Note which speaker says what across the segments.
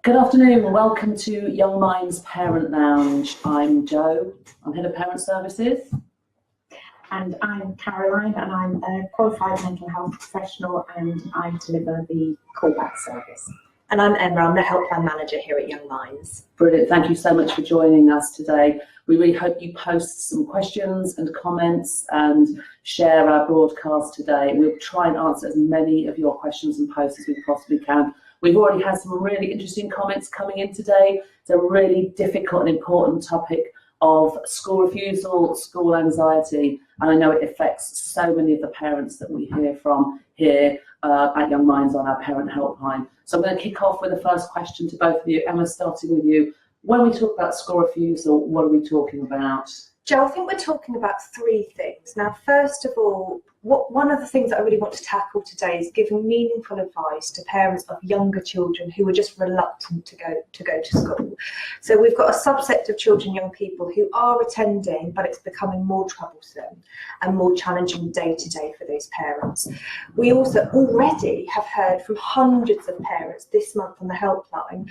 Speaker 1: Good afternoon and welcome to Young Minds Parent Lounge. I'm Jo, I'm Head of Parent Services.
Speaker 2: And I'm Caroline, and I'm a qualified mental health professional, and I deliver the callback service.
Speaker 3: And I'm Emma, I'm the Helpline Manager here at Young Minds.
Speaker 1: Brilliant, thank you so much for joining us today. We really hope you post some questions and comments and share our broadcast today. We'll try and answer as many of your questions and posts as we possibly can. We've already had some really interesting comments coming in today. It's a really difficult and important topic of school refusal, school anxiety, and I know it affects so many of the parents that we hear from here at Young Minds on our Parent Helpline. So I'm going to kick off with the first question to both of you. Emma, starting with you. When we talk about school refusal, what are we talking about?
Speaker 3: Jo, I think we're talking about three things. Now, first of all, one of the things that I really want to tackle today is giving meaningful advice to parents of younger children who are just reluctant to go to school. So we've got a subset of children, young people who are attending, but it's becoming more troublesome and more challenging day to day for those parents. We also already have heard from hundreds of parents this month on the helpline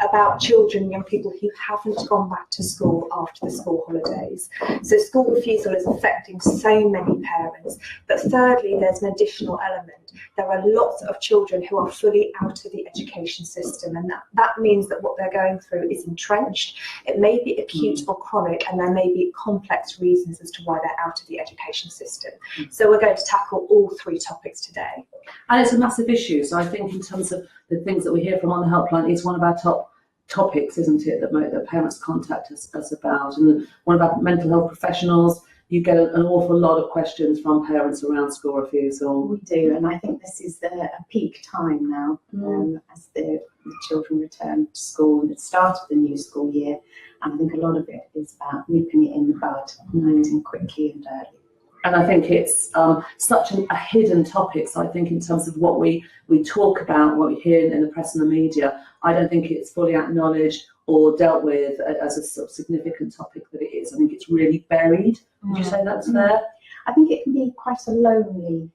Speaker 3: about children, young people who haven't gone back to school after the school holidays. So school refusal is affecting so many parents. But thirdly, there's an additional element. There are lots of children who are fully out of the education system, and that means that what they're going through is entrenched. It may be acute or chronic, and there may be complex reasons as to why they're out of the education system. So we're going to tackle all three topics today.
Speaker 1: And it's a massive issue. So I think in terms of the things that we hear from on the helpline, it's one of our top topics, isn't it, that parents contact us about. And one of our mental health professionals, you get an awful lot of questions from parents around school refusal.
Speaker 2: We do, and I think this is a peak time now as the children return to school and the start of the new school year. And I think a lot of it is about nipping it in the bud and acting quickly and early.
Speaker 1: And I think it's such a hidden topic. So I think in terms of what we talk about, what we hear in the press and the media, I don't think it's fully acknowledged or dealt with as a sort of significant topic that it is. I think it's really buried. Would you say that's fair?
Speaker 2: I think it can be quite a lonely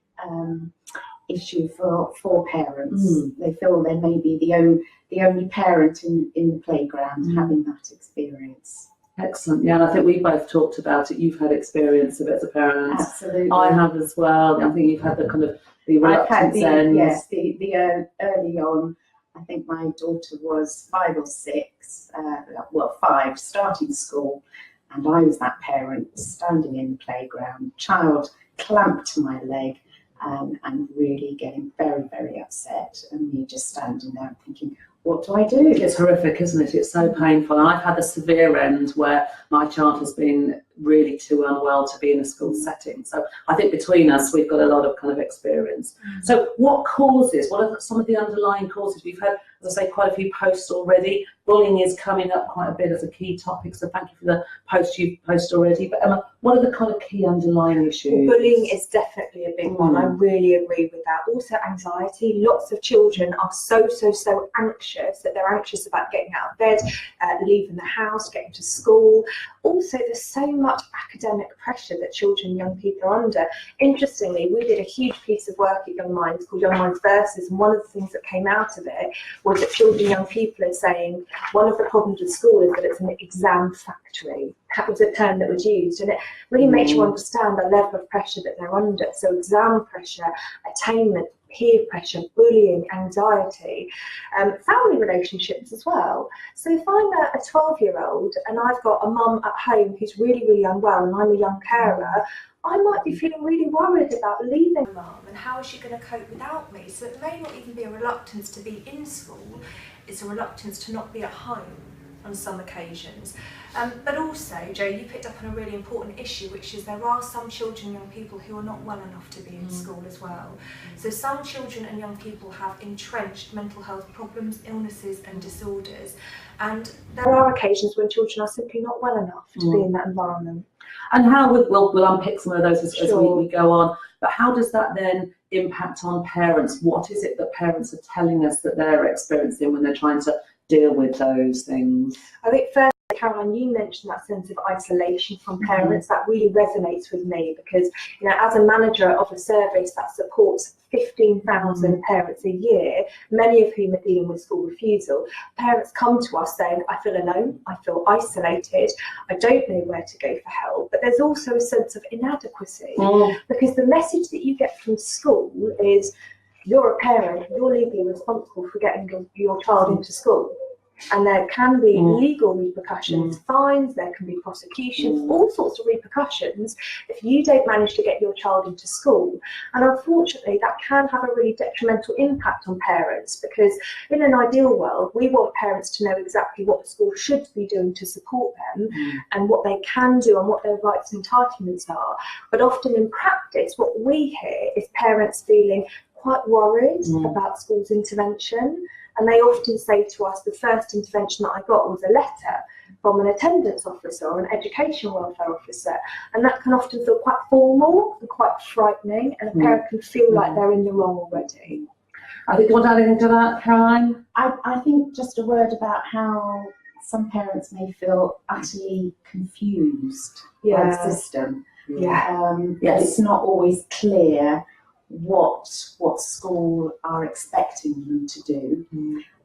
Speaker 2: issue for parents. They feel they may be the only parent in the playground having that experience.
Speaker 1: Excellent. Yeah, and I think we both talked about it. You've had experience of it as a parent.
Speaker 2: Absolutely.
Speaker 1: I have as well. I think you've had the kind of the reluctance ends.
Speaker 2: Yes, the early on. I think my daughter was 5 or 6, 5, starting school, and I was that parent standing in the playground, child clamped to my leg, and really getting very, very upset, and me just standing there thinking, what do I do?
Speaker 1: It's horrific, isn't it? It's so painful. And I've had the severe end where my child has been really too unwell to be in a school setting. So I think between us, we've got a lot of kind of experience. So what are some of the underlying causes? We've had, as I say, quite a few posts already. Bullying is coming up quite a bit as a key topic. So thank you for the posts you've posted already. But Emma, what are the kind of key underlying issues?
Speaker 3: Bullying is definitely a big one. I really agree with that. Also anxiety. Lots of children are so anxious that they're anxious about getting out of bed, leaving the house, getting to school. Also, there's so much academic pressure that children and young people are under. Interestingly, we did a huge piece of work at Young Minds called Young Minds Versus, and one of the things that came out of it was that children and young people are saying one of the problems with school is that it's an exam factory. That was a term that was used, and it really makes you understand the level of pressure that they're under. So exam pressure, attainment, peer pressure, bullying, anxiety, family relationships as well. So if I'm a 12-year-old and I've got a mum at home who's really, really unwell and I'm a young carer, I might be feeling really worried about leaving mum and how is she going to cope without me? So it may not even be a reluctance to be in school, it's a reluctance to not be at home on some occasions. But also, Jo, you picked up on a really important issue, which is there are some children and young people who are not well enough to be in school as well. So some children and young people have entrenched mental health problems, illnesses and disorders. And there are occasions when children are simply not well enough to be in that environment.
Speaker 1: And how we'll unpick some of those as we go on. But how does that then impact on parents? What is it that parents are telling us that they're experiencing when they're trying to deal with those things?
Speaker 3: I think first it Caroline, you mentioned that sense of isolation from parents. That really resonates with me because, as a manager of a service that supports 15,000 parents a year, many of whom are dealing with school refusal, parents come to us saying, I feel alone, I feel isolated, I don't know where to go for help. But there's also a sense of inadequacy because the message that you get from school is, you're a parent, you're legally responsible for getting your child into school. And there can be legal repercussions, fines, there can be prosecutions, all sorts of repercussions if you don't manage to get your child into school. And unfortunately, that can have a really detrimental impact on parents because in an ideal world, we want parents to know exactly what the school should be doing to support them and what they can do and what their rights and entitlements are. But often in practice, what we hear is parents feeling quite worried about school's intervention. And they often say to us, the first intervention that I got was a letter from an attendance officer or an education welfare officer. And that can often feel quite formal and quite frightening, and a parent can feel like they're in the wrong already.
Speaker 1: I think you want to add anything to that, Caroline?
Speaker 2: I think just a word about how some parents may feel utterly confused by the system.
Speaker 1: Yes.
Speaker 2: It's not always clear what school are expecting them to do,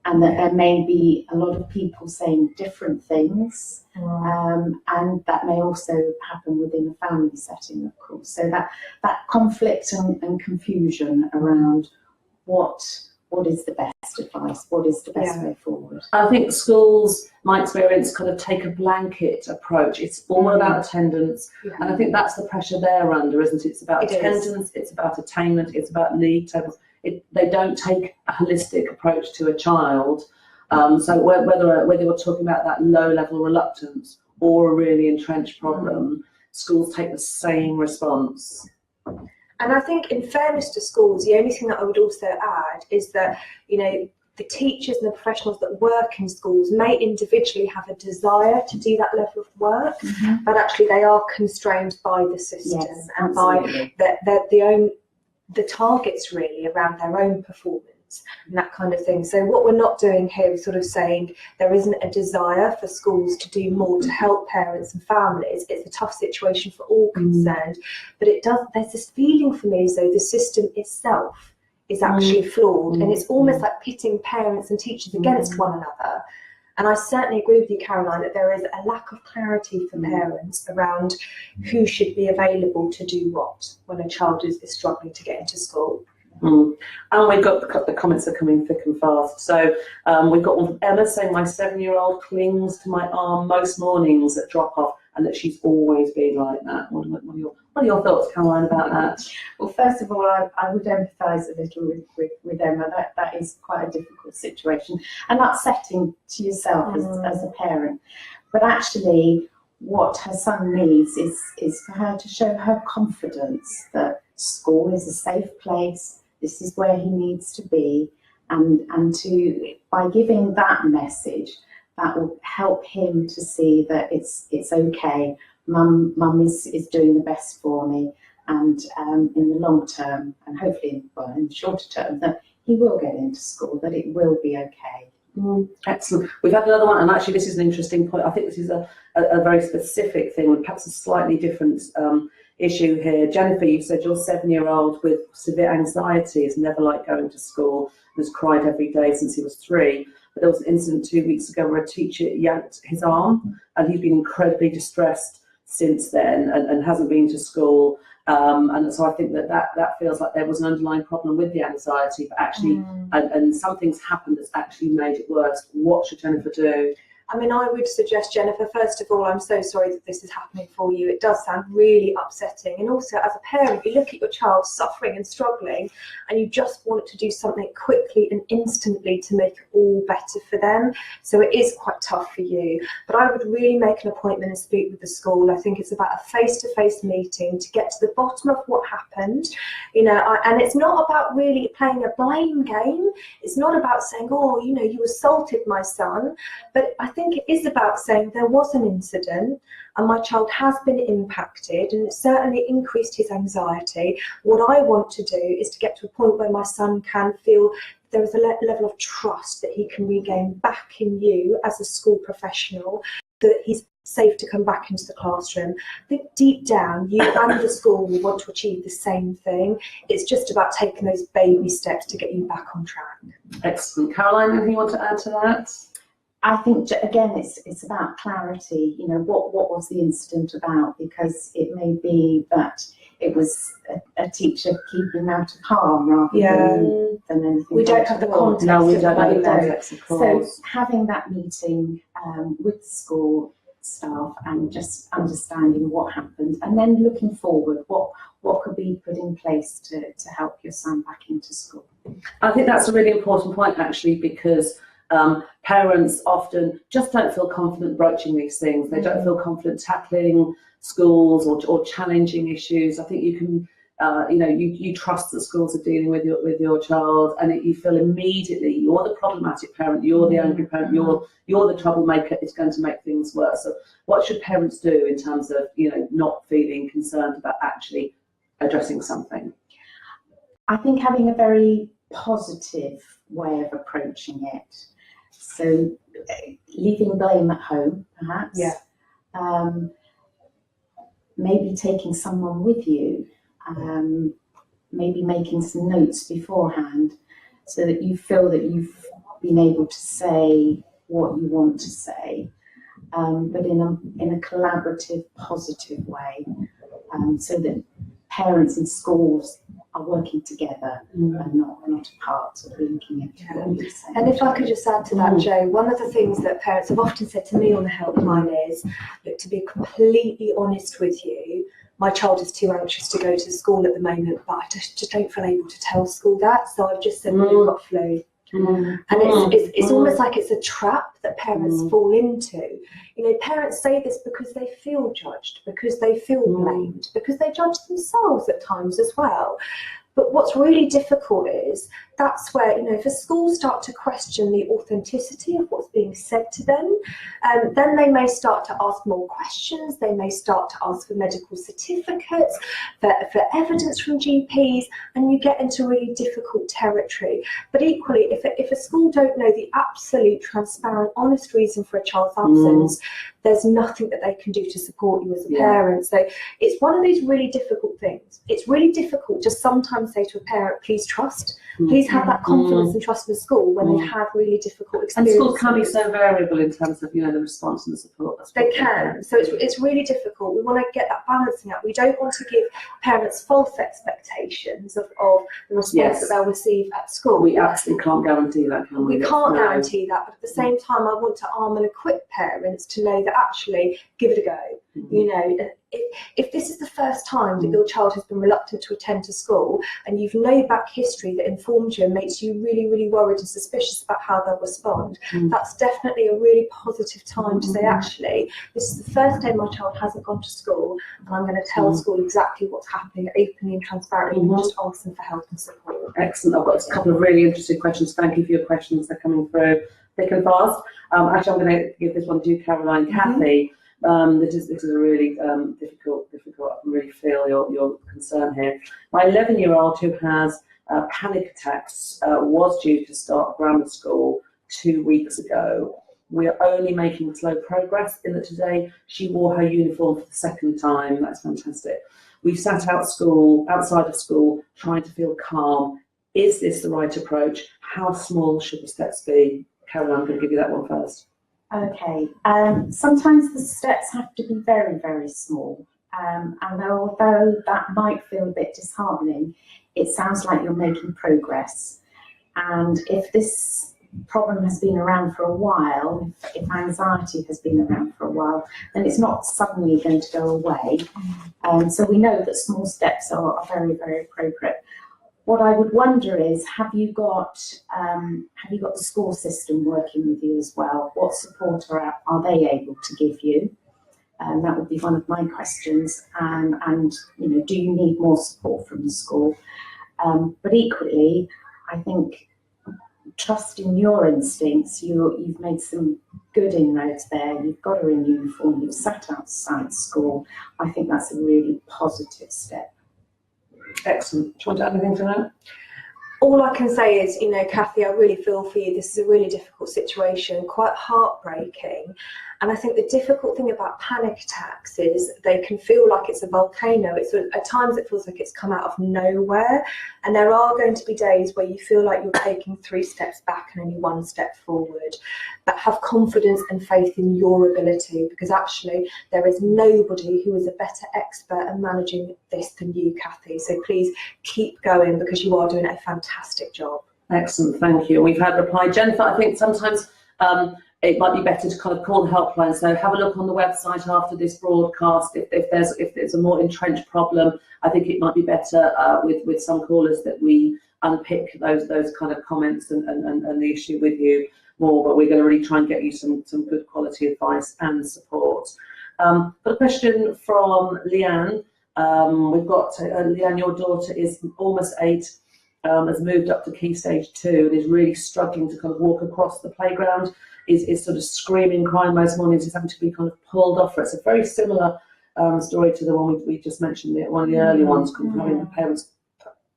Speaker 2: and that there may be a lot of people saying different things, and that may also happen within a family setting, of course. So that conflict and confusion around what is the best advice, what is the best way forward.
Speaker 1: I think schools, my experience, kind of take a blanket approach. It's all about attendance, and I think that's the pressure they're under, isn't it? It's about attendance, it's about attainment, it's about league tables. They don't take a holistic approach to a child. So whether you're talking about that low-level reluctance or a really entrenched problem, schools take the same response.
Speaker 3: And I think, in fairness to schools, the only thing that I would also add is that, the teachers and the professionals that work in schools may individually have a desire to do that level of work, but actually they are constrained by the system and by the targets really around their own performance and that kind of thing. So what we're not doing here is sort of saying there isn't a desire for schools to do more to help parents and families. It's a tough situation for all concerned, but there's this feeling for me as though the system itself is actually flawed, and it's almost like pitting parents and teachers against one another. And I certainly agree with you, Caroline, that there is a lack of clarity for parents around who should be available to do what when a child is struggling to get into school.
Speaker 1: And we've got the comments are coming thick and fast. So we've got one from Emma saying, my 7-year-old clings to my arm most mornings at drop off, and that she's always been like that. What are your thoughts, Caroline, about that?
Speaker 2: Well, first of all, I would empathise a little with Emma. That is quite a difficult situation and upsetting to yourself as a parent. But actually, what her son needs is for her to show her confidence that school is a safe place. This is where he needs to be, and to, by giving that message, that will help him to see that it's okay. Mum is doing the best for me, and in the long term, and hopefully in the shorter term, that he will get into school, that it will be okay.
Speaker 1: Excellent. We've had another one, and actually this is an interesting point. I think this is a very specific thing, perhaps a slightly different issue here. Jennifer, you said your 7-year-old with severe anxiety has never liked going to school and has cried every day since he was 3. But there was an incident 2 weeks ago where a teacher yanked his arm, and he's been incredibly distressed since then and hasn't been to school. And so I think that feels like there was an underlying problem with the anxiety, but actually, and something's happened that's actually made it worse. What should Jennifer do?
Speaker 3: I mean, I would suggest, Jennifer, first of all, I'm so sorry that this is happening for you. It does sound really upsetting. And also, as a parent, you look at your child suffering and struggling, and you just want to do something quickly and instantly to make it all better for them. So it is quite tough for you. But I would really make an appointment and speak with the school. I think it's about a face-to-face meeting to get to the bottom of what happened. And it's not about really playing a blame game. It's not about saying, oh, you assaulted my son. But I think it is about saying there was an incident and my child has been impacted, and it certainly increased his anxiety. What I want to do is to get to a point where my son can feel there is a level of trust that he can regain back in you as a school professional, that he's safe to come back into the classroom. I think deep down, you and the school will want to achieve the same thing. It's just about taking those baby steps to get you back on track.
Speaker 1: Excellent. Caroline, anything you want to add to that?
Speaker 2: I think, again, it's about clarity. You know, what was the incident about? Because it may be that it was a teacher keeping him out of harm rather than anything.
Speaker 3: We don't have the context.
Speaker 1: No, we don't have the
Speaker 2: don't.
Speaker 1: context, of course.
Speaker 2: So having that meeting with the school staff and just understanding what happened, and then looking forward, what could be put in place to help your son back into school.
Speaker 1: I think that's a really important point, actually, because parents often just don't feel confident broaching these things. They don't feel confident tackling schools or challenging issues. I think you can, you trust that schools are dealing with your child, and you feel immediately you're the problematic parent, you're the angry parent, you're the troublemaker. It's going to make things worse. So, what should parents do in terms of not feeling concerned about actually addressing something?
Speaker 2: I think having a very positive way of approaching it. So leaving blame at home, perhaps.
Speaker 3: Yeah.
Speaker 2: Maybe taking someone with you. Maybe making some notes beforehand so that you feel that you've been able to say what you want to say, but in a collaborative, positive way, so that parents and schools are working together and not apart, sort of linking it to what you're saying.
Speaker 3: And if I could just add to that, Jo, one of the things that parents have often said to me on the helpline is, look, to be completely honest with you, my child is too anxious to go to school at the moment, but I just don't feel able to tell school that, so I've just said, we've got flu. And it's almost like it's a trap that parents fall into. Parents say this because they feel judged, because they feel blamed, because they judge themselves at times as well. But what's really difficult is that's where, if a school start to question the authenticity of what's being said to them, then they may start to ask more questions. They may start to ask for medical certificates, for evidence from GPs, and you get into really difficult territory. But equally, if a school don't know the absolute, transparent, honest reason for a child's absence, there's nothing that they can do to support you as a parent. So it's one of these really difficult things. It's really difficult to sometimes say to a parent, please trust, please have that confidence and trust in the school when they've had really difficult experiences.
Speaker 1: And schools can be so variable in terms of, the response and the support.
Speaker 3: They can. So it's really difficult. We want to get that balancing up. We don't want to give parents false expectations of the response that they'll receive at school.
Speaker 1: We absolutely can't guarantee that, can we?
Speaker 3: We can't guarantee that, but at the same time, I want to arm and equip parents to know that actually, give it a go. If this is the first time that your child has been reluctant to attend to school, and you've no back history that informs you and makes you really, really worried and suspicious about how they'll respond, that's definitely a really positive time to say, actually, this is the first day my child hasn't gone to school, and I'm going to tell school exactly what's happening openly and transparently, and just ask them for help and support. Excellent.
Speaker 1: I've got a couple of really interesting questions. Thank you for your questions. They're coming through thick and fast. Actually, I'm going to give this one to Caroline. Kathy, this is a really difficult. I can really feel your concern here. My 11-year-old who has panic attacks was due to start grammar school 2 weeks ago. We're only making slow progress in that today she wore her uniform for the second time. That's fantastic. We've sat outside of school, trying to feel calm. Is this the right approach? How small should the steps be? Caroline, I'm going to give you that one first.
Speaker 2: Okay. Sometimes the steps have to be very, very small. And although that might feel a bit disheartening, it sounds like you're making progress. And if this problem has been around for a while, if anxiety has been around for a while, then it's not suddenly going to go away. So we know that small steps are very, very appropriate. What I would wonder is, have you got the school system working with you as well? What support are they able to give you? That would be one of my questions. And do you need more support from the school? But equally, I think trusting your instincts, you've made some good inroads there. You've got her in uniform. You've sat outside school. I think that's a really positive step.
Speaker 1: Excellent. Do you want to add anything to that?
Speaker 3: All I can say is, Kathy, I really feel for you. This is a really difficult situation, quite heartbreaking. And I think the difficult thing about panic attacks is they can feel like it's a volcano. At times it feels like it's come out of nowhere. And there are going to be days where you feel like you're taking 3 steps back and only 1 step forward. But have confidence and faith in your ability, because actually there is nobody who is a better expert at managing this than you, Kathy. So please keep going, because you are doing a fantastic job.
Speaker 1: Excellent, thank you. We've had reply. Jennifer, I think sometimes it might be better to kind of call the helpline. So have a look on the website after this broadcast. If there's a more entrenched problem, I think it might be better with some callers that we unpick those kind of comments and the issue with you more. But we're going to really try and get you some good quality advice and support. But a question from Leanne. We've got Leanne, your daughter is almost 8. Has moved up to Key Stage 2 and is really struggling to kind of walk across the playground, is sort of screaming, crying most mornings, is having to be kind of pulled off. It's a very similar story to the one we just mentioned, one of the early ones, having the parents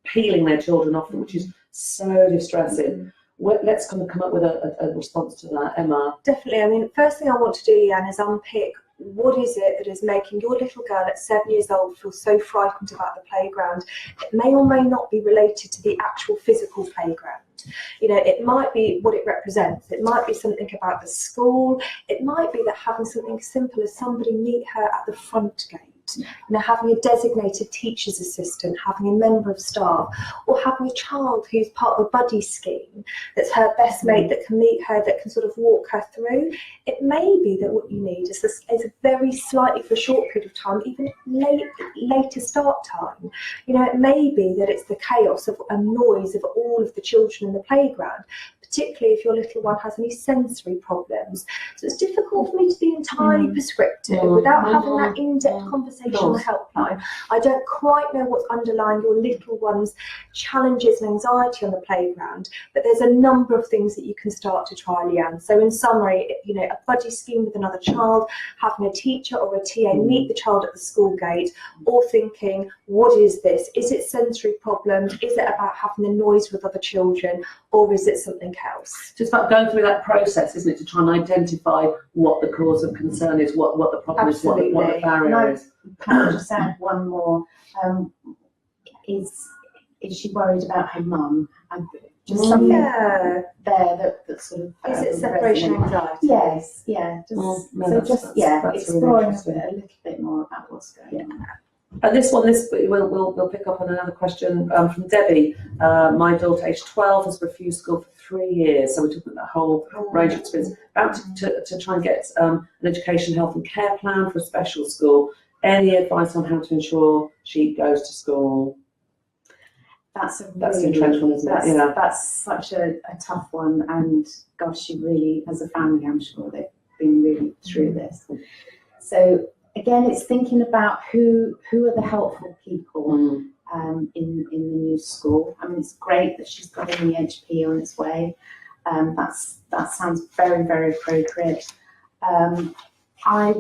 Speaker 1: peeling their children off them, which is so distressing. Let's kind of come up with a response to that, Emma.
Speaker 3: Definitely. I mean, first thing I want to do, Leanne, is unpick what is it that is making your little girl at 7 years old feel so frightened about the playground. It may or may not be related to the actual physical playground. It might be what it represents. It might be something about the school. It might be that having something simple as somebody meet her at the front gate, having a designated teacher's assistant, having a member of staff, or having a child who's part of a buddy scheme that's her best mate that can meet her, that can sort of walk her through. It may be that what you need is a very slightly, for a short period of time, even later start time. It may be that it's the chaos of a noise of all of the children in the playground, particularly if your little one has any sensory problems. So it's difficult for me to be entirely prescriptive without having that in-depth conversation on the helpline. I don't quite know what's underlying your little one's challenges and anxiety on the playground, but there's a number of things that you can start to try, Leanne. So in summary, a buddy scheme with another child, having a teacher or a TA meet the child at the school gate, or thinking, what is this? Is it sensory problems? Is it about having the noise with other children? Or is it something else?
Speaker 1: Just about going through that process, isn't it, to try and identify what the cause of concern is, what the problem is, what the barrier is.
Speaker 2: Can I just add one more? Is she worried about her mum? Just something there that sort of
Speaker 3: is it separation anxiety?
Speaker 2: Yes, yeah. Exploring really a little bit more about what's going on.
Speaker 1: And we'll pick up on another question from Debbie. My daughter, aged 12, has refused school for 3 years. So we're talking about that whole range of experience. About to try and get an education, health and care plan for a special school. Any advice on how to ensure she goes to school?
Speaker 2: That's a
Speaker 1: really entrenched one, isn't it? Yeah.
Speaker 2: That's such a tough one. And gosh, she really, as a family, I'm sure they've been really through this. So again, it's thinking about who are the helpful people in the new school. I mean, it's great that she's got an EHP on its way. That sounds very, very appropriate. I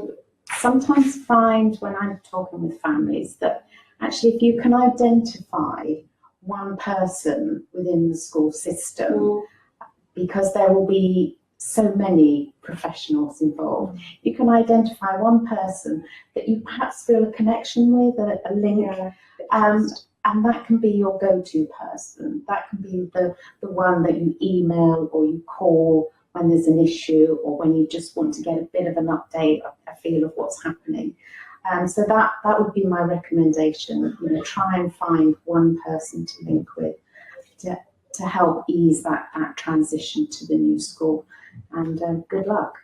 Speaker 2: sometimes find when I'm talking with families that actually if you can identify one person within the school system, because there will be so many professionals involved, you can identify one person that you perhaps feel a connection with, a link, and that can be your go-to person. That can be the one that you email or you call when there's an issue, or when you just want to get a bit of an update, a feel of what's happening. So that would be my recommendation. Try and find one person to link with to help ease that transition to the new school. And good luck.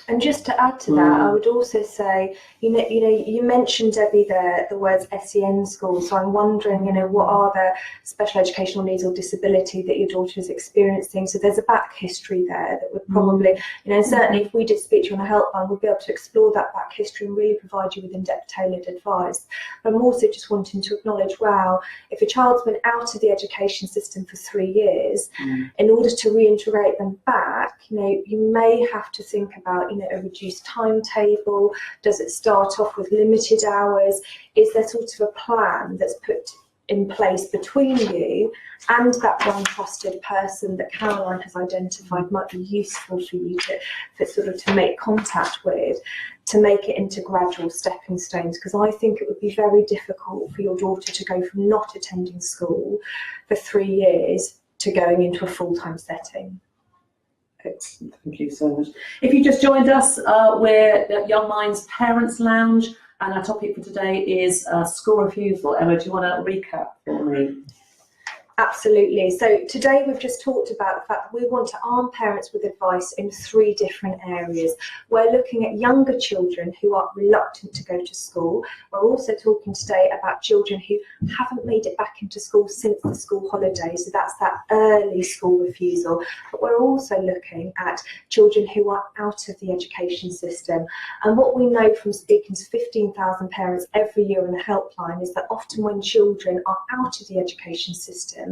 Speaker 3: And just to add to that, I would also say, you mentioned, Debbie, the words SEN school. So I'm wondering, what are the special educational needs or disability that your daughter is experiencing? So there's a back history there that would probably, certainly if we did speak to you on a helpline, we'd be able to explore that back history and really provide you with in-depth tailored advice. But I'm also just wanting to acknowledge, wow, if a child's been out of the education system for 3 years, in order to reintegrate them back, you may have to think about, a reduced timetable. Does it start off with limited hours? Is there sort of a plan that's put in place between you and that one trusted person that Caroline has identified might be useful for you to make contact with, to make it into gradual stepping stones, because I think it would be very difficult for your daughter to go from not attending school for 3 years to going into a full-time setting.
Speaker 1: Excellent, thank you so much. If you just joined us, we're at Young Minds Parents Lounge, and our topic for today is school refusal. Emma, do you want to recap for me?
Speaker 3: Absolutely. So today we've just talked about the fact that we want to arm parents with advice in 3 different areas. We're looking at younger children who are reluctant to go to school. We're also talking today about children who haven't made it back into school since the school holidays. So that's that early school refusal. But we're also looking at children who are out of the education system. And what we know from speaking to 15,000 parents every year in the helpline is that often when children are out of the education system,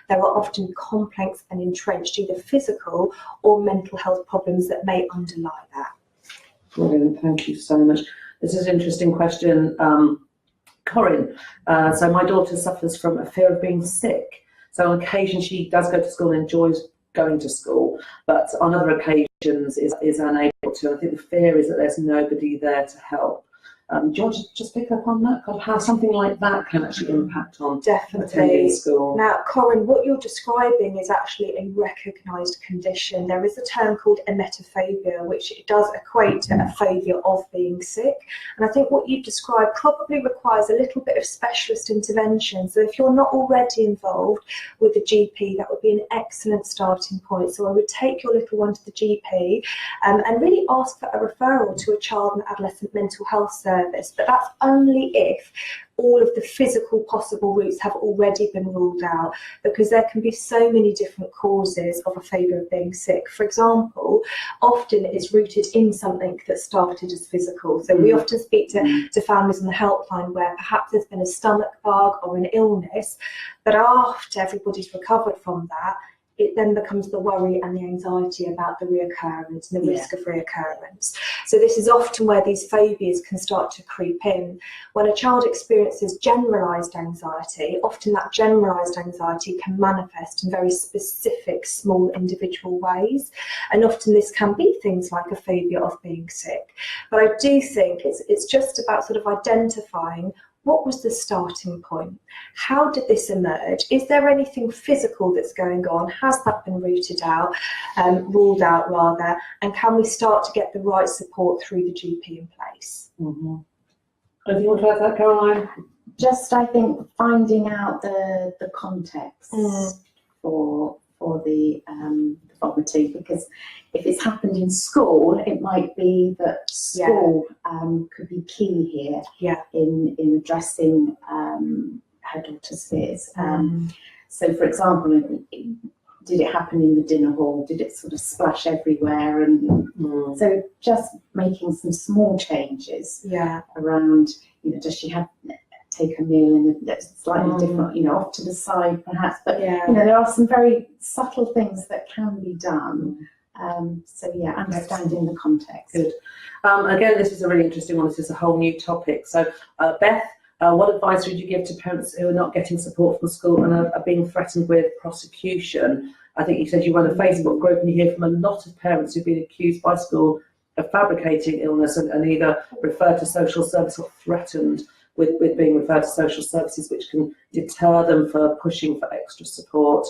Speaker 3: there are often complex and entrenched either physical or mental health problems that may underlie that.
Speaker 1: Brilliant, thank you so much. This is an interesting question. Corinne, so my daughter suffers from a fear of being sick. So on occasion she does go to school and enjoys going to school, but on other occasions is unable to. I think the fear is that there's nobody there to help. Do you want to just pick up on that? How something like that can actually impact on attending school? Now,
Speaker 3: Corinne, what you're describing is actually a recognised condition. There is a term called emetophobia, which does equate to a phobia of being sick. And I think what you described probably requires a little bit of specialist intervention. So if you're not already involved with the GP, that would be an excellent starting point. So I would take your little one to the GP and really ask for a referral to a child and adolescent mental health service. But that's only if all of the physical possible routes have already been ruled out, because there can be so many different causes of a phobia of being sick. For example, often it's rooted in something that started as physical. So we often speak to families on the helpline where perhaps there's been a stomach bug or an illness, but after everybody's recovered from that, it then becomes the worry and the anxiety about the reoccurrence and the risk of reoccurrence. So this is often where these phobias can start to creep in. When a child experiences generalised anxiety, often that generalised anxiety can manifest in very specific, small individual ways. And often this can be things like a phobia of being sick. But I do think it's just about sort of identifying what was the starting point? How did this emerge? Is there anything physical that's going on? Has that been ruled out rather? And can we start to get the right support through the GP in place?
Speaker 1: Mm-hmm. Do you want to add that, Caroline?
Speaker 2: Just, I think, finding out the context for the vomiting, because if it's happened in school, it might be that school could be key here in addressing her daughter's fears. So, for example, did it happen in the dinner hall? Did it sort of splash everywhere? And so just making some small changes around, does she take a meal in a slightly different, off to the side perhaps, but there are some very subtle things that can be done. Understanding the context.
Speaker 1: Good. Again, this is a really interesting one. This is a whole new topic. So, Beth, what advice would you give to parents who are not getting support from school and are being threatened with prosecution? I think you said you run a Facebook group and you hear from a lot of parents who've been accused by school of fabricating illness and either referred to social service or threatened with being referred to social services, which can deter them for pushing for extra support.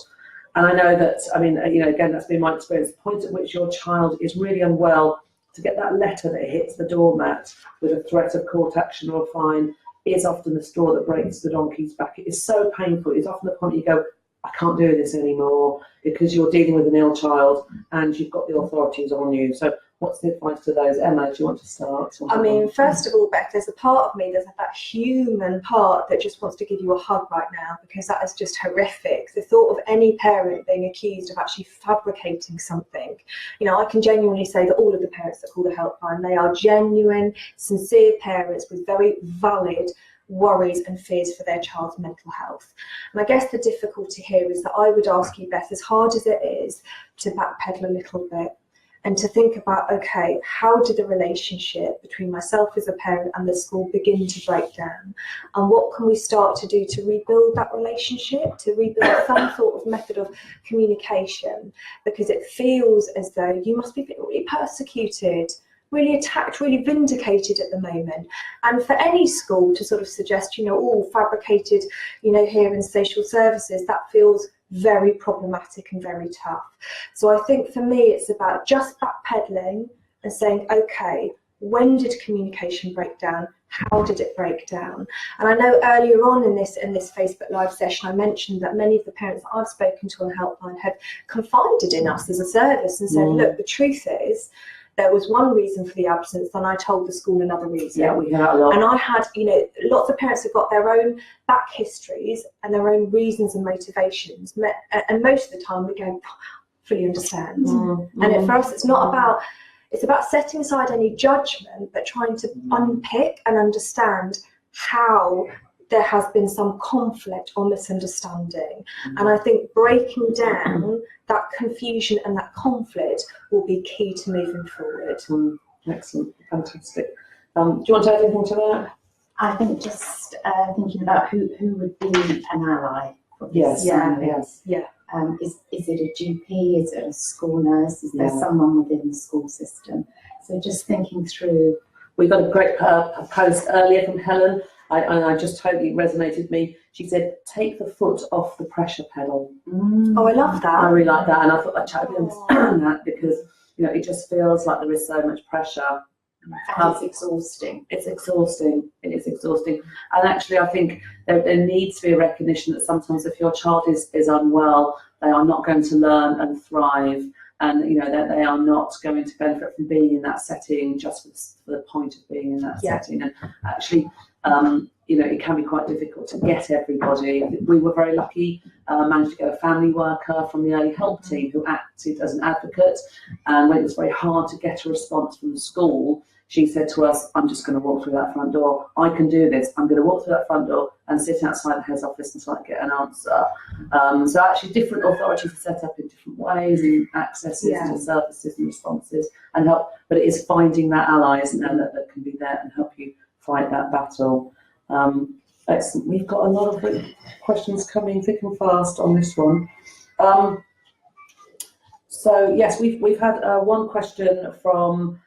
Speaker 1: And I know that, again, that's been my experience. The point at which your child is really unwell, to get that letter that hits the doormat with a threat of court action or a fine is often the straw that breaks the donkey's back. It is so painful. It's often the point you go, I can't do this anymore, because you're dealing with an ill child and you've got the authorities on you. So what's the advice to those? Emma, do you want to start?
Speaker 3: First of all, Beth, there's a part of me, there's that human part that just wants to give you a hug right now, because that is just horrific. The thought of any parent being accused of actually fabricating something. I can genuinely say that all of the parents that call the helpline, they are genuine, sincere parents with very valid worries and fears for their child's mental health. And I guess the difficulty here is that I would ask you, Beth, as hard as it is to backpedal a little bit and to think about, okay, how did the relationship between myself as a parent and the school begin to break down? And what can we start to do to rebuild that relationship, to rebuild some sort of method of communication? Because it feels as though you must be feeling really persecuted, really attacked, really vindicated at the moment. And for any school to sort of suggest, all fabricated, here in social services, that feels very problematic and very tough. So I think for me, it's about just backpedaling and saying, okay, when did communication break down? How did it break down? And I know earlier on in this Facebook Live session, I mentioned that many of the parents that I've spoken to on Helpline have confided in us as a service and said, look, the truth is, there was one reason for the absence, and I told the school another reason.
Speaker 1: Yeah, we hear a lot.
Speaker 3: And I had, lots of parents have got their own back histories and their own reasons and motivations. And most of the time we go, fully understand. And for us, it's about setting aside any judgment, but trying to unpick and understand how there has been some conflict or misunderstanding. And I think breaking down that confusion and that conflict will be key to moving forward.
Speaker 1: Excellent, fantastic. Do you want to add anything to that?
Speaker 2: I think just thinking about who would be an ally for this.
Speaker 1: Yes.
Speaker 2: Is it a GP? Is it a school nurse? Is there someone within the school system? So just thinking through.
Speaker 1: We got a great post earlier from Helen. I just totally resonated with me. She said, take the foot off the pressure pedal.
Speaker 3: Oh, I love that.
Speaker 1: I really like that. And I thought I'd totally understand that because, it just feels like there is so much pressure.
Speaker 2: And it's exhausting.
Speaker 1: It's exhausting. It is exhausting. And actually, I think there needs to be a recognition that sometimes if your child is unwell, they are not going to learn and thrive. And, that they are not going to benefit from being in that setting just for the point of being in that setting. And actually, it can be quite difficult to get everybody. We were very lucky, managed to get a family worker from the early help team who acted as an advocate. And when it was very hard to get a response from the school, she said to us, I'm just going to walk through that front door. I can do this. I'm going to walk through that front door and sit outside the head's office until I get an answer. So actually different authorities are set up in different ways and accesses to services and responses and help. But it is finding that ally, isn't there, that can be there and help you fight that battle. Excellent. We've got a lot of questions coming thick and fast on this one. So yes, we've had one question from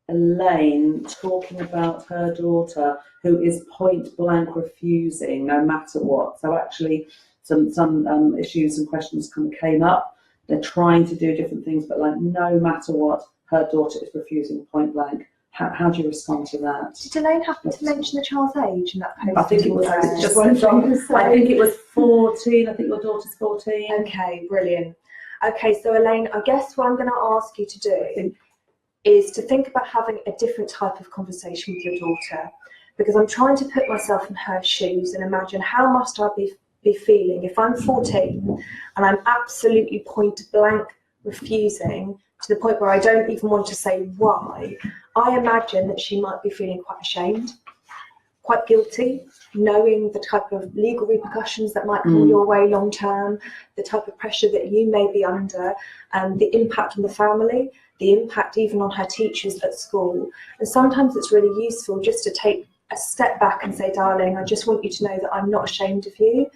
Speaker 1: Elaine talking about her daughter who is point blank refusing no matter what. So actually some issues and questions came up. They're trying to do different things, but no matter what, her daughter is refusing point blank. How do you respond to that?
Speaker 3: Did Elaine happen to mention the child's age in that post?
Speaker 1: I think it was I think it was 14. I think your daughter's 14.
Speaker 3: Okay, brilliant. Okay, so Elaine, I guess what I'm going to ask you to do is to think about having a different type of conversation with your daughter, because I'm trying to put myself in her shoes and imagine how must I be feeling if I'm 14 and I'm absolutely point blank refusing to the point where I don't even want to say why. I imagine that she might be feeling quite ashamed, quite guilty, knowing the type of legal repercussions that might come your way long term, the type of pressure that you may be under, and the impact on the family, the impact even on her teachers at school. And sometimes it's really useful just to take a step back and say, darling, I just want you to know that I'm not ashamed of you,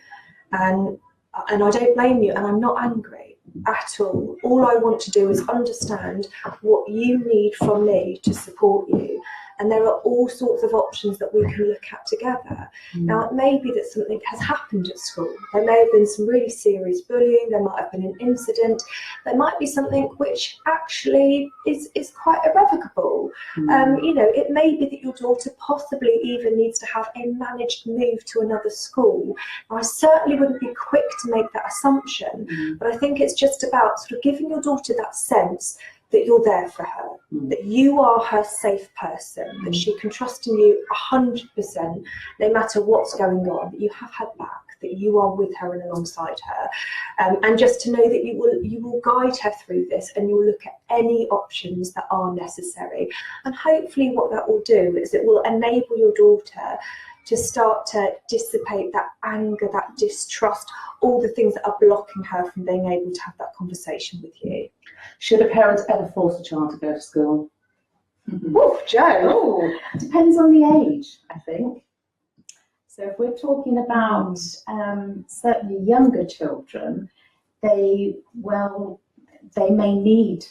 Speaker 3: and I don't blame you, and I'm not angry at all. All I want to do is understand what you need from me to support you. And there are all sorts of options that we can look at together. Now, it may be that something has happened at school. There may have been some really serious bullying. There might have been an incident. There might be something which actually is quite irrevocable. It may be that your daughter possibly even needs to have a managed move to another school. Now, I certainly wouldn't be quick to make that assumption, but I think it's just about sort of giving your daughter that sense that you're there for her, that you are her safe person, that she can trust in you 100%, no matter what's going on, that you have her back, that you are with her and alongside her, and just to know that you will guide her through this, and you'll look at any options that are necessary. And hopefully what that will do is it will enable your daughter to start to dissipate that anger, that distrust, all the things that are blocking her from being able to have that conversation with you.
Speaker 1: Should a parent ever force a child to go to school?
Speaker 3: Woof, Jo.
Speaker 2: Oh, depends on the age, I think. So if we're talking about certainly younger children, they may need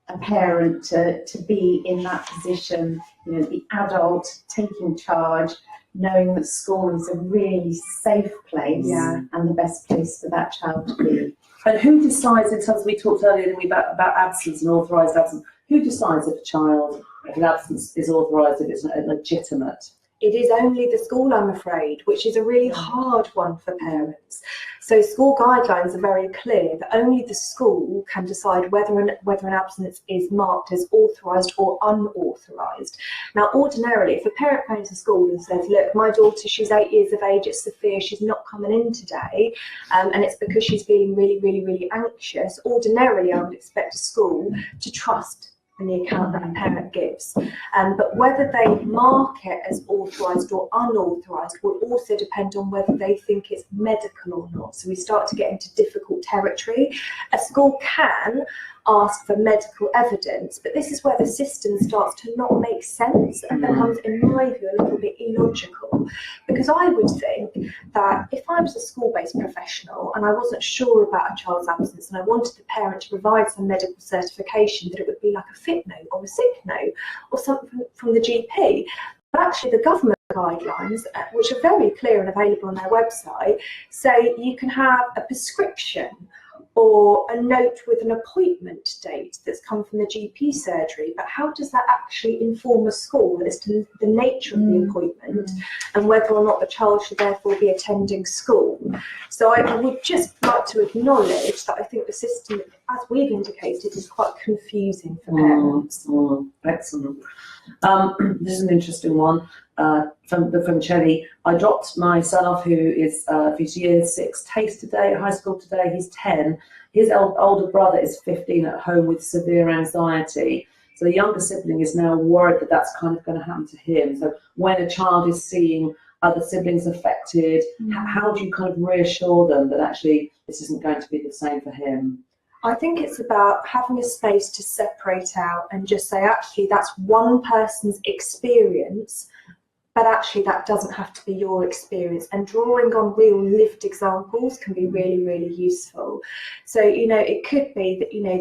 Speaker 2: a parent to be in that position, you know, the adult taking charge, knowing that school is a really safe place and the best place for that child to be.
Speaker 1: And who decides, in terms, we talked earlier about absence and authorised absence, who decides if an absence is authorised, if it's legitimate?
Speaker 3: It is only the school, I'm afraid, which is a really hard one for parents. So school guidelines are very clear that only the school can decide whether an absence is marked as authorised or unauthorised. Now, ordinarily, if a parent goes to school and says, look, my daughter, she's 8 years of age, it's severe, she's not coming in today, and it's because she's feeling really, really, really anxious, ordinarily I would expect a school to trust in the account that a parent gives. But whether they mark it as authorised or unauthorised will also depend on whether they think it's medical or not. So we start to get into difficult territory. A school can ask for medical evidence, but this is where the system starts to not make sense and becomes, in my view, a little bit illogical. Because I would think that if I was a school-based professional and I wasn't sure about a child's absence and I wanted the parent to provide some medical certification, that it would be like a fit note or a sick note or something from the GP. But actually the government guidelines, which are very clear and available on their website, say you can have a prescription or a note with an appointment date that's come from the GP surgery, but how does that actually inform a school as to the nature of the appointment and whether or not the child should therefore be attending school? So I would just like to acknowledge that I think the system, as we've indicated, is quite confusing for parents.
Speaker 1: Excellent. This is an interesting one from Chelly. I dropped my son off, who is year 6 taste today at high school today. He's 10. His older brother is 15 at home with severe anxiety. So the younger sibling is now worried that that's kind of going to happen to him. So when a child is seeing other siblings affected, how do you kind of reassure them that actually this isn't going to be the same for him?
Speaker 3: I think it's about having a space to separate out and just say, actually, that's one person's experience, but actually that doesn't have to be your experience. And drawing on real lived examples can be really, really useful. So, you know, it could be that, you know,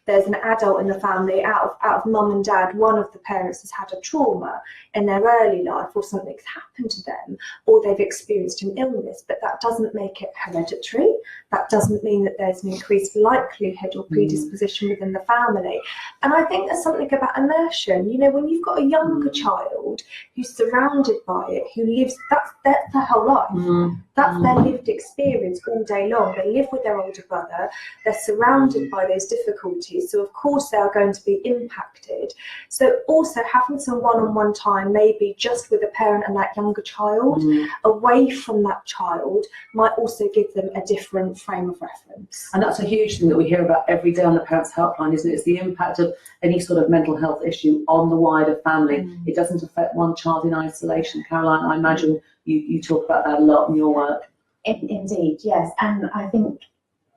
Speaker 3: there's an adult in the family, out of mum and dad, one of the parents has had a trauma in their early life, or something's happened to them, or they've experienced an illness, but that doesn't make it hereditary. That doesn't mean that there's an increased likelihood or predisposition within the family. And I think there's something about immersion. You know, when you've got a younger child who's surrounded by it, who lives, that's their whole life. That's their lived experience all day long. They live with their older brother. They're surrounded by those difficulties. So of course they are going to be impacted. So also having some one-on-one time, maybe just with a parent and that younger child, away from that child, might also give them a different frame of reference.
Speaker 1: And that's a huge thing that we hear about every day on the Parents Helpline, isn't it? It's the impact of any sort of mental health issue on the wider family. It doesn't affect one child in isolation. Caroline, I imagine you talk about that a lot in your work.
Speaker 2: Indeed, yes. And I think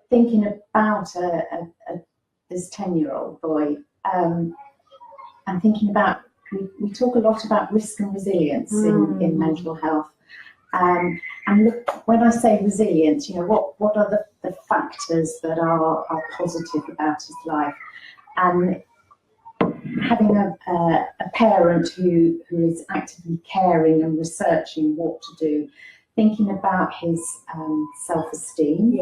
Speaker 2: thinking about this 10-year-old boy, and thinking about, we talk a lot about risk and resilience in mental health. And look, when I say resilience, you know, what are the factors that are positive about his life? And having a parent who is actively caring and researching what to do, thinking about his self-esteem,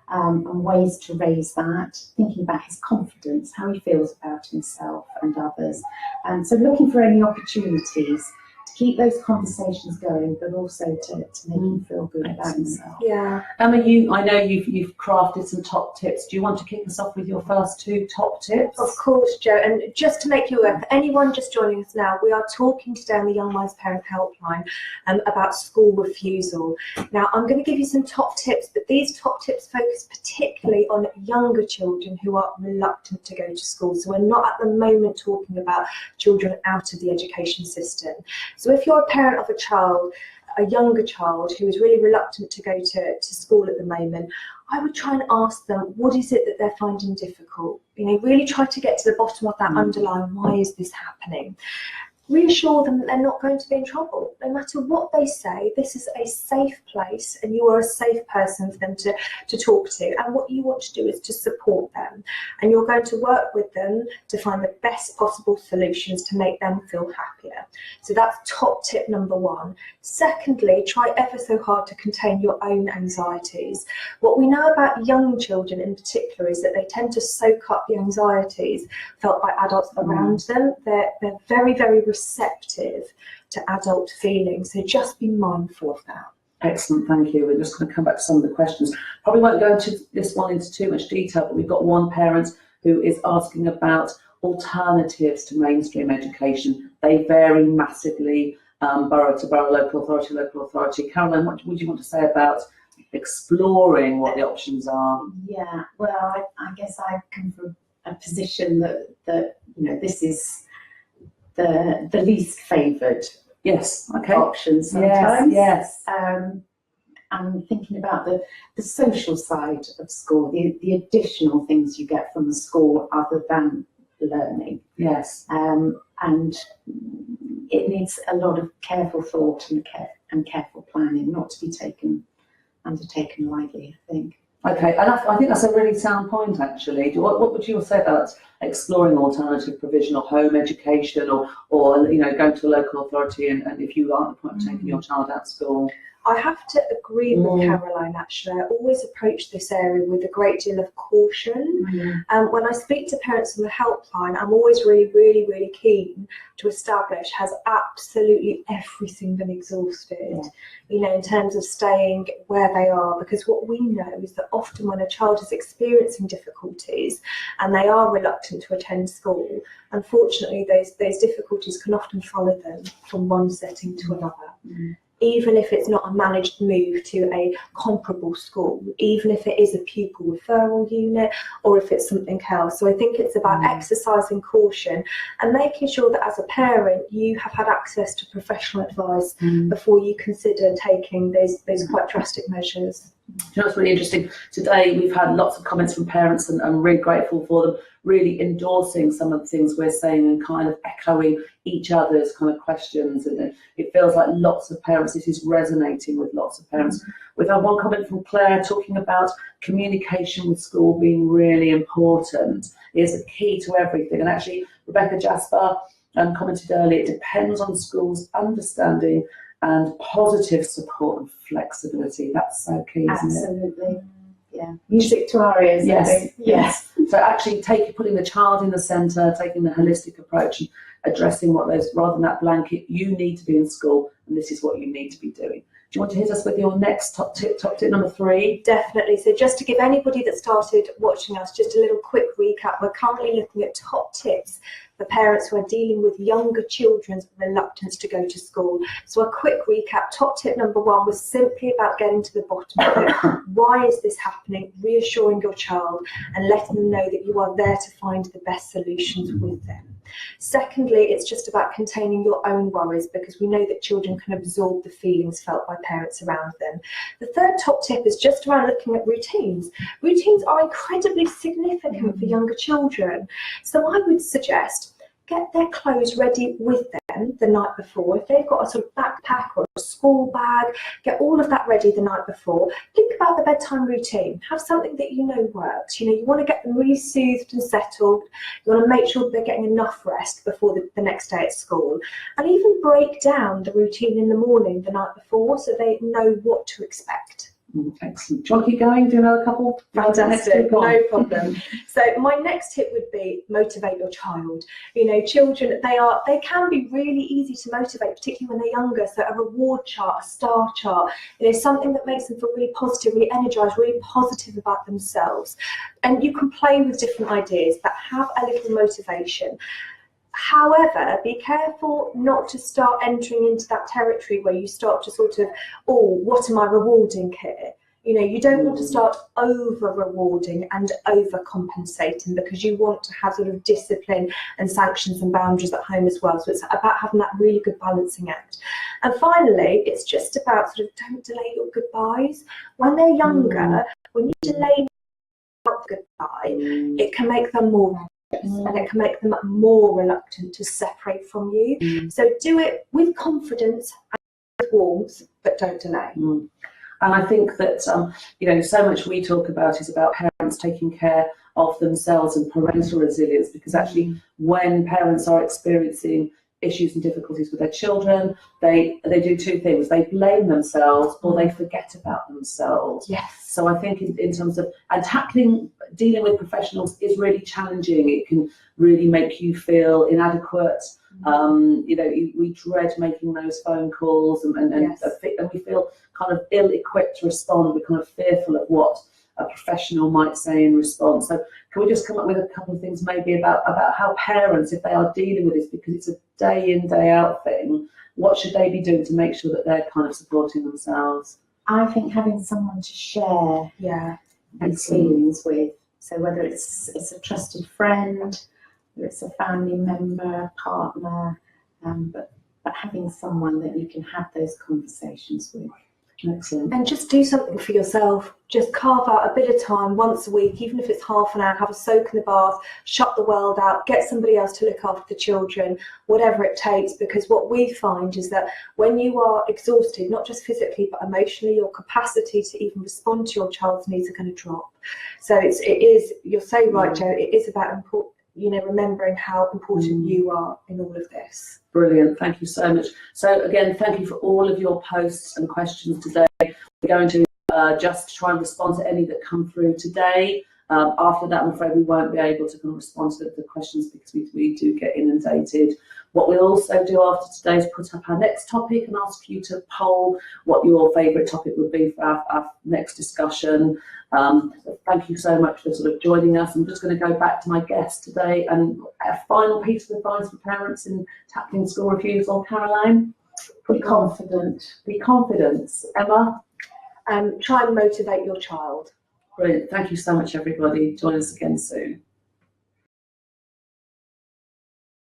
Speaker 2: and ways to raise that, thinking about his confidence, how he feels about himself and others. And so looking for any opportunities to keep those conversations going, but also to make him feel good about himself.
Speaker 3: Yeah.
Speaker 1: Emma, I know you've crafted some top tips. Do you want to kick us off with your first 2 top tips?
Speaker 3: Of course, Jo. And just to make you aware, for anyone just joining us now, we are talking today on the YoungMinds Parent Helpline about school refusal. Now, I'm going to give you some top tips, but these top tips focus particularly on younger children who are reluctant to go to school. So we're not at the moment talking about children out of the education system. So if you're a parent of a child, a younger child who is really reluctant to go to school at the moment, I would try and ask them, what is it that they're finding difficult? Really try to get to the bottom of that underlying, why is this happening? Reassure them that they're not going to be in trouble. No matter what they say, this is a safe place and you are a safe person for them to talk to. And what you want to do is to support them. And you're going to work with them to find the best possible solutions to make them feel happier. So that's top tip number one. Secondly, try ever so hard to contain your own anxieties. What we know about young children in particular is that they tend to soak up the anxieties felt by adults around them. They're very, very receptive to adult feelings, so just be mindful of that.
Speaker 1: Excellent, thank you. We're just going to come back to some of the questions. Probably won't go into this one into too much detail, but we've got one parent who is asking about alternatives to mainstream education. They vary massively, borough to borough, local authority. Caroline, what would you want to say about exploring what the options are?
Speaker 2: Yeah, well, I guess I come from a position that this is the least favoured option sometimes.
Speaker 1: Yes.
Speaker 2: And thinking about the social side of school, the additional things you get from the school other than learning.
Speaker 1: Yes.
Speaker 2: And it needs a lot of careful thought and careful planning, not to be undertaken lightly, I think.
Speaker 1: Okay, and I think that's a really sound point, actually. What would you say about exploring alternative provision or home education, or going to a local authority and if you are at the point of taking your child out of school?
Speaker 3: I have to agree with Caroline, actually. I always approach this area with a great deal of caution. When I speak to parents on the helpline, I'm always really, really, really keen to establish, has absolutely everything been exhausted, in terms of staying where they are? Because what we know is that often when a child is experiencing difficulties and they are reluctant to attend school, unfortunately those difficulties can often follow them from one setting to another. Even if it's not a managed move to a comparable school, even if it is a pupil referral unit, or if it's something else. So I think it's about exercising caution and making sure that as a parent you have had access to professional advice before you consider taking those quite drastic measures.
Speaker 1: You know, it's really interesting. Today we've had lots of comments from parents, and I'm really grateful for them, really endorsing some of the things we're saying and kind of echoing each other's kind of questions. And it feels like lots of parents, this is resonating with lots of parents. We've had one comment from Claire talking about communication with school being really important. Is a key to everything. And actually, Rebecca Jasper commented earlier, it depends on schools' understanding and positive support and flexibility. That's so key, isn't it?
Speaker 2: Absolutely. Yeah. Music to our ears.
Speaker 1: Yes. So actually putting the child in the centre, taking the holistic approach and addressing what those, rather than that blanket, you need to be in school and this is what you need to be doing. Do you want to hit us with your next top tip number 3?
Speaker 3: Definitely. So just to give anybody that started watching us just a little quick recap, we're currently looking at top tips for parents who are dealing with younger children's reluctance to go to school. So a quick recap, top tip number 1 was simply about getting to the bottom of it. Why is this happening? Reassuring your child and letting them know that you are there to find the best solutions with them. Secondly, it's just about containing your own worries, because we know that children can absorb the feelings felt by parents around them. The third top tip is just around looking at routines. Routines are incredibly significant for younger children. So I would suggest get their clothes ready with them the night before. If they've got a sort of backpack or a school bag, get all of that ready the night before. Think about the bedtime routine. Have something that you know works. You want to get them really soothed and settled. You want to make sure that they're getting enough rest before the next day at school. And even break down the routine in the morning the night before so they know what to expect.
Speaker 1: Excellent. Do you want to keep going? Do another couple?
Speaker 3: Fantastic, no problem. So my next tip would be motivate your child. Children, they can be really easy to motivate, particularly when they're younger. So a reward chart, a star chart, something that makes them feel really positive, really energized, really positive about themselves. And you can play with different ideas that have a little motivation. However, be careful not to start entering into that territory where you start to sort of, what am I rewarding here? You don't want to start over-rewarding and over-compensating, because you want to have sort of discipline and sanctions and boundaries at home as well. So it's about having that really good balancing act. And finally, it's just about sort of don't delay your goodbyes. When they're younger, when you delay the goodbye, it can make them more and it can make them more reluctant to separate from you. So do it with confidence and with warmth, but don't delay.
Speaker 1: And I think that, so much we talk about is about parents taking care of themselves and parental resilience, because actually when parents are experiencing issues and difficulties with their children, they do two things. They blame themselves or they forget about themselves.
Speaker 3: Yes.
Speaker 1: So I think in terms of, and dealing with professionals is really challenging. It can really make you feel inadequate. We dread making those phone calls and we feel kind of ill-equipped to respond. We're kind of fearful of what a professional might say in response. So can we just come up with a couple of things maybe about how parents, if they are dealing with this, because it's a day in, day out thing, what should they be doing to make sure that they're kind of supporting themselves?
Speaker 2: I think having someone to share these feelings with, so whether it's a trusted friend, whether it's a family member, partner, but having someone that you can have those conversations with.
Speaker 1: Excellent.
Speaker 3: And just do something for yourself. Just carve out a bit of time once a week, even if it's half an hour, have a soak in the bath, shut the world out, get somebody else to look after the children, whatever it takes. Because what we find is that when you are exhausted, not just physically, but emotionally, your capacity to even respond to your child's needs are going to drop. So it is, you're so right, Jo, it is about remembering how important you are in all of this.
Speaker 1: Brilliant, thank you so much. So again, thank you for all of your posts and questions today. We're going to just try and respond to any that come through today. After that, I'm afraid we won't be able to respond to the questions because we do get inundated. What we'll also do after today is put up our next topic and ask you to poll what your favourite topic would be for our next discussion. Thank you so much for sort of joining us. I'm just going to go back to my guest today and a final piece of advice for parents in tackling school refusal. Caroline?
Speaker 2: Be confident.
Speaker 1: Be confident. Emma?
Speaker 3: Try and motivate your child.
Speaker 1: Brilliant. Thank you so much, everybody. Join us again soon.